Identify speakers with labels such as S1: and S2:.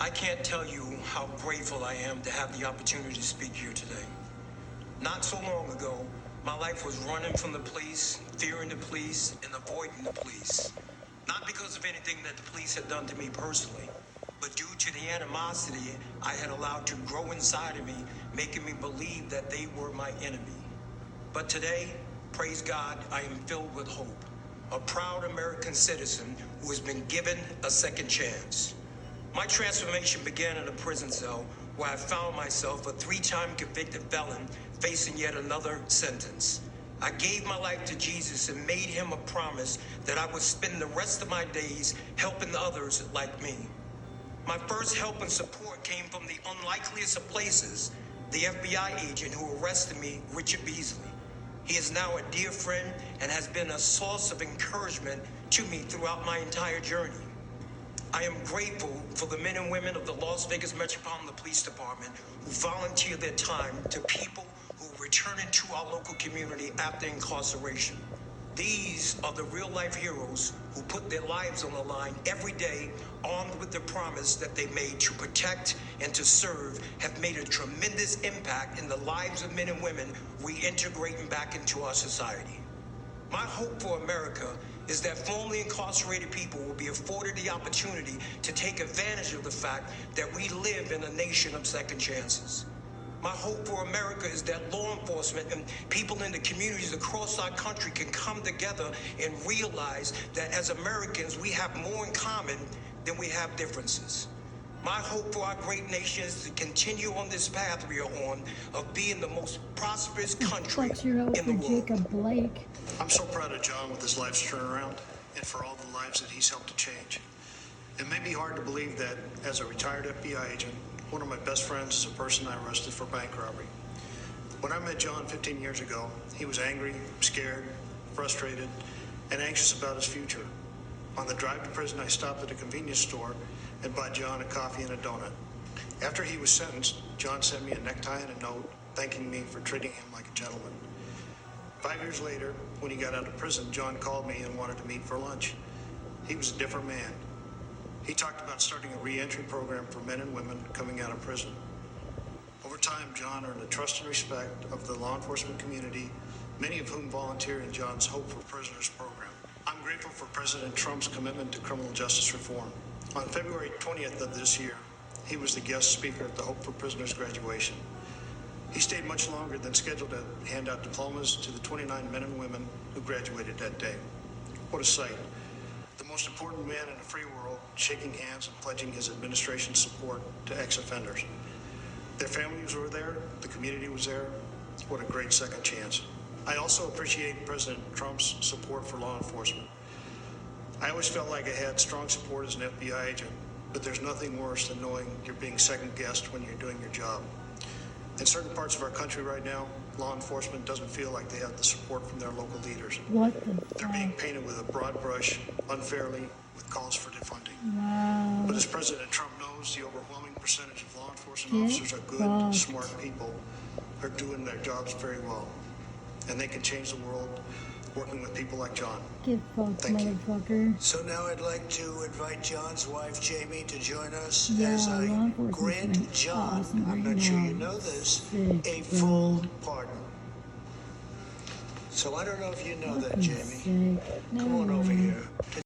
S1: I can't tell you how grateful I am to have the opportunity to speak here today. Not so long ago, my life was running from the police, fearing the police, and avoiding the police. Not because of anything that the police had done to me personally, but due to the animosity I had allowed to grow inside of me, making me believe that they were my enemy. But today, praise God, I am filled with hope. A proud American citizen who has been given a second chance. My transformation began in a prison cell where I found myself a 3-time convicted felon facing yet another sentence. I gave my life to Jesus and made him a promise that I would spend the rest of my days helping others like me. My first help and support came from the unlikeliest of places, the FBI agent who arrested me, Richard Beasley. He is now a dear friend and has been a source of encouragement to me throughout my entire journey. I am grateful for the men and women of the Las Vegas Metropolitan Police Department who volunteer their time to people who return into our local community after incarceration. These are the real-life heroes who put their lives on the line every day, armed with the promise that they made to protect and to serve, have made a tremendous impact in the lives of men and women reintegrating back into our society. My hope for America is that formerly incarcerated people will be afforded the opportunity to take advantage of the fact that we live in a nation of second chances. My hope for America is that law enforcement and people in the communities across our country can come together and realize that as Americans, we have more in common than we have differences. My hope for our great nation is to continue on this path we are on of being the most prosperous country in the world.
S2: Jacob Blake.
S3: I'm so proud of John with his life's turnaround and for all the lives that he's helped to change. It may be hard to believe that as a retired FBI agent, one of my best friends is a person I arrested for bank robbery. When I met John 15 years ago, he was angry, scared, frustrated, and anxious about his future. On the drive to prison, I stopped at a convenience store and bought John a coffee and a donut. After he was sentenced, John sent me a necktie and a note thanking me for treating him like a gentleman. 5 years later, when he got out of prison, John called me and wanted to meet for lunch. He was a different man. He talked about starting a re-entry program for men and women coming out of prison. Over time, John earned the trust and respect of the law enforcement community, many of whom volunteer in John's Hope for Prisoners program. I'm grateful for President Trump's commitment to criminal justice reform. On February 20th of this year, he was the guest speaker at the Hope for Prisoners graduation. He stayed much longer than scheduled to hand out diplomas to the 29 men and women who graduated that day. What a sight. The most important man in a free world, shaking hands and pledging his administration's support to ex-offenders. Their families were there, the community was there. What a great second chance. I also appreciate President Trump's support for law enforcement. I always felt like I had strong support as an FBI agent, but there's nothing worse than knowing you're being second-guessed when you're doing your job. In certain parts of our country right now, law enforcement doesn't feel like they have the support from their local leaders.
S2: What the
S3: They're being painted with a broad brush, unfairly, with calls for defunding.
S2: Wow.
S3: But as President Trump knows, the overwhelming percentage of law enforcement officers are good, smart people, are doing their jobs very well. And they can change the world working with people like John.
S2: Get fucked,
S3: Thank you.
S2: motherfucker.
S4: So now I'd like to invite John's wife, Jamie, to join us
S2: Yeah,
S4: as
S2: law
S4: I
S2: enforcement's
S4: grant
S2: been
S4: John,
S2: awesome
S4: I'm
S2: right
S4: not sure you
S2: now.
S4: know this,
S2: Sick,
S4: a
S2: bro.
S4: full pardon. So I don't know if you know that,
S2: Fucking
S4: Jamie.
S2: sick.
S4: Come on over
S2: No.
S4: here.